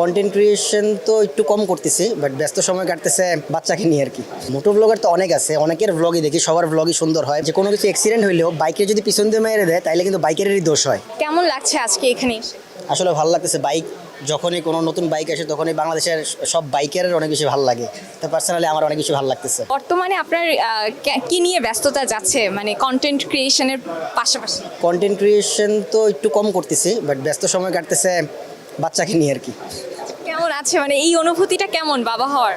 Content creation তো একটু কম করতেছি, বাট ব্যস্ত সময় কাটতেছে বাচ্চাকে নিয়ে আর কি। মোটো ব্লগার তো অনেক আছে, অনেকের ব্লগই দেখি, সবার ব্লগই সুন্দর হয়। যে কোনো কিছু অ্যাক্সিডেন্ট হইলেও বাইকে যদি পিছন দিয়ে মেরে দেয় তাইলে কিন্তু বাইকেরই দোষ হয়। কেমন লাগছে আজকে এখানে এসে? আসলে ভালো লাগতেছে। বাইক যখনই কোনো নতুন বাইক আসে তখনই বাংলাদেশের সব বাইকের অনেক বেশি ভালো লাগে। তো পার্সোনালি আমার অনেক বেশি ভালো লাগতেছে। বর্তমানে আপনার কি নিয়ে ব্যস্ততা যাচ্ছে, মানে কন্টেন্ট ক্রিয়েশনের পাশাপাশি? কন্টেন্ট ক্রিয়েশন তো একটু কম করতেছি, বাট ব্যস্ত সময় কাটতেছে বাচ্চাকে নিয়ে আর কি। কেমন আছে, মানে এই অনুভূতিটা কেমন বাবা হওয়ার?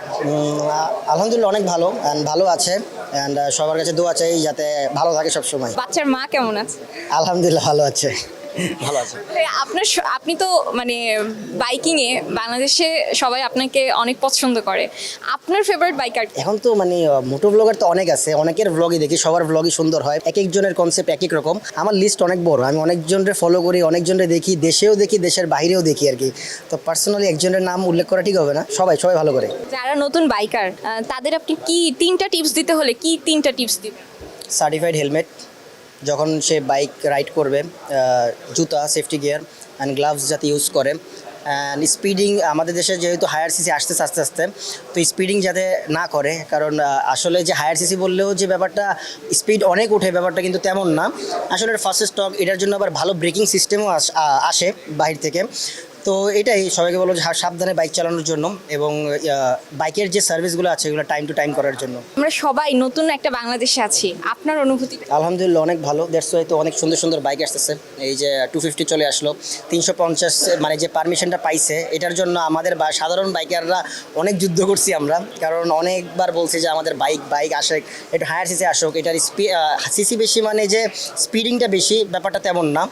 আলহামদুলিল্লাহ অনেক ভালো অ্যান্ড ভালো আছে অ্যান্ড সবার কাছে দোয়া চাই যাতে ভালো থাকে সব সময়। বাচ্চার মা কেমন আছে? আলহামদুলিল্লাহ ভালো আছে, ভালো আছে। আপনি তো মানে বাইকিংয়ে বাংলাদেশে সবাই আপনাকে অনেক পছন্দ করে। আপনার ফেভারিট বাইকার? এখন তো মানে মোটো ব্লগার তো অনেক আছে, অনেকের ব্লগই দেখি, সবার ব্লগই সুন্দর হয়। এক একজনের কনসেপ্ট এক এক রকম। আমার লিস্ট অনেক বড়, আমি অনেকজনের ফলো করি, অনেকজনের দেখি, দেশেও দেখি, দেশের বাইরেও দেখি আর কি। তো পার্সোনালি একজনের নাম উল্লেখ করা ঠিক হবে না, সবাই সবাই ভালো করে। যারা নতুন বাইকার তাদের আপনি কি তিনটা টিপস দিতে হলে কি তিনটা টিপস দিবেন? সার্টিফাইড হেলমেট যখন সে বাইক রাইড করবে, জুতা, সেফটি গিয়ার অ্যান্ড গ্লাভস যাতে ইউজ করে। অ্যান্ড স্পিডিং, আমাদের দেশে যেহেতু হায়ার সিসি আসতেছে আস্তে আস্তে, তো স্পিডিং যাতে না করে। কারণ আসলে যে হায়ার সিসি বললেও যে ব্যাপারটা স্পিড অনেক ওঠে ব্যাপারটা কিন্তু তেমন না। আসলে ফার্স্ট স্টক, এটার জন্য আবার ভালো ব্রেকিং সিস্টেমও আসে বাহির থেকে। তো এটাই সবাইকে বলবো যে সাবধানে বাইক চালানোর জন্য এবং বাইকের যে সার্ভিসগুলো আছে এগুলো টাইম টু টাইম করার জন্য। আমরা সবাই নতুন একটা বাংলাদেশে আছি, আপনার অনুভূতি? আলহামদুলিল্লাহ অনেক ভালো। দ্যাটস ওয়াই তো অনেক সুন্দর সুন্দর বাইক আসতেছে। এই যে 250 চলে আসলো, 350 মানে যে পারমিশনটা পাইছে, এটার জন্য আমাদের সাধারণ বাইকাররা অনেক যুদ্ধ করছি আমরা। কারণ অনেকবার বলছি যে আমাদের বাইক আসে একটু হায়ার সিসি আসুক, এটার সিসি বেশি মানে যে স্পিডিংটা বেশি ব্যাপারটা তেমন না।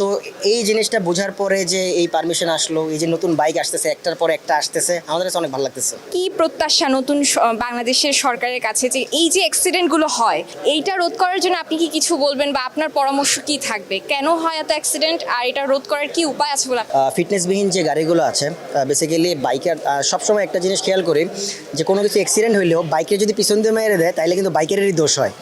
তো এই জিনিসটা বোঝার পরে যে এই পারমিশন আসলো, এই যে নতুন বাইক আসতেছে, একটার পর একটা আসতেছে, আমাদের কাছে অনেক ভালো লাগতেছে। কি প্রত্যাশা নতুন বাংলাদেশের সরকারের কাছে যে এই যে অ্যাক্সিডেন্টগুলো হয় এইটা রোধ করার জন্য আপনি কি কিছু বলবেন বা আপনার পরামর্শ কি থাকবে? কেন হয় এত অ্যাক্সিডেন্ট আর এটা রোধ করার কি উপায় আছে বলে? ফিটনেসবিহীন যে গাড়িগুলো আছে, বেসিক্যালি বাইকার সবসময় একটা জিনিস খেয়াল করি যে কোনো কিছু অ্যাক্সিডেন্ট হইলেও বাইকে যদি পিছন দিয়ে মেরে দেয় তাইলে কিন্তু বাইকেরই দোষ হয়।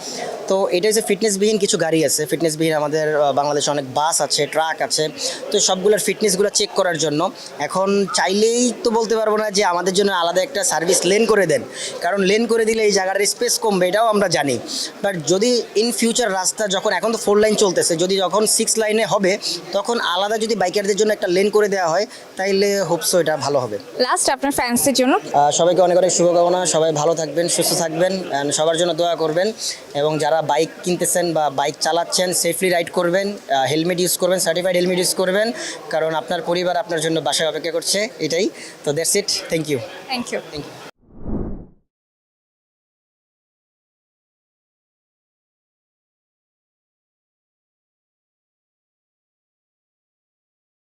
তো এটা হচ্ছে ফিটনেসবিহীন কিছু গাড়ি আছে। ফিটনেসবিহীন আমাদের বাংলাদেশে অনেক বাস আছে, ট্রাক আছে। তো সবগুলোর ফিটনেসগুলো চেক করার জন্য এখন চাইলেই তো বলতে পারবো না যে আমাদের জন্য আলাদা একটা সার্ভিস লেন করে দেন, কারণ লেন করে দিলে এই জায়গাটার স্পেস কমবে, এটাও আমরা জানি। বাট যদি ইন ফিউচার রাস্তা যখন, এখন তো 4 লাইন চলতেছে, যদি যখন 6 লাইনে হবে তখন আলাদা যদি বাইকারদের জন্য একটা লেন করে দেওয়া হয় তাইলে হোপসো এটা ভালো হবে। লাস্ট আপনার ফ্যান্সদের জন্য? সবাইকে অনেক অনেক শুভকামনা, সবাই ভালো থাকবেন, সুস্থ থাকবেন অ্যান্ড সবার জন্য দোয়া করবেন। এবং যারা বাইক কিনতেছেন বা বাইক চালাচ্ছেন সেফলি রাইড করবেন, হেলমেট ইউজ করবেন, সার্টিফাইড হেলমেট ইউজ করবেন, কারণ আপনার পরিবার আপনার জন্য বাসায় অপেক্ষা করছে। এটাই তো, that's it. Thank you. Thank you.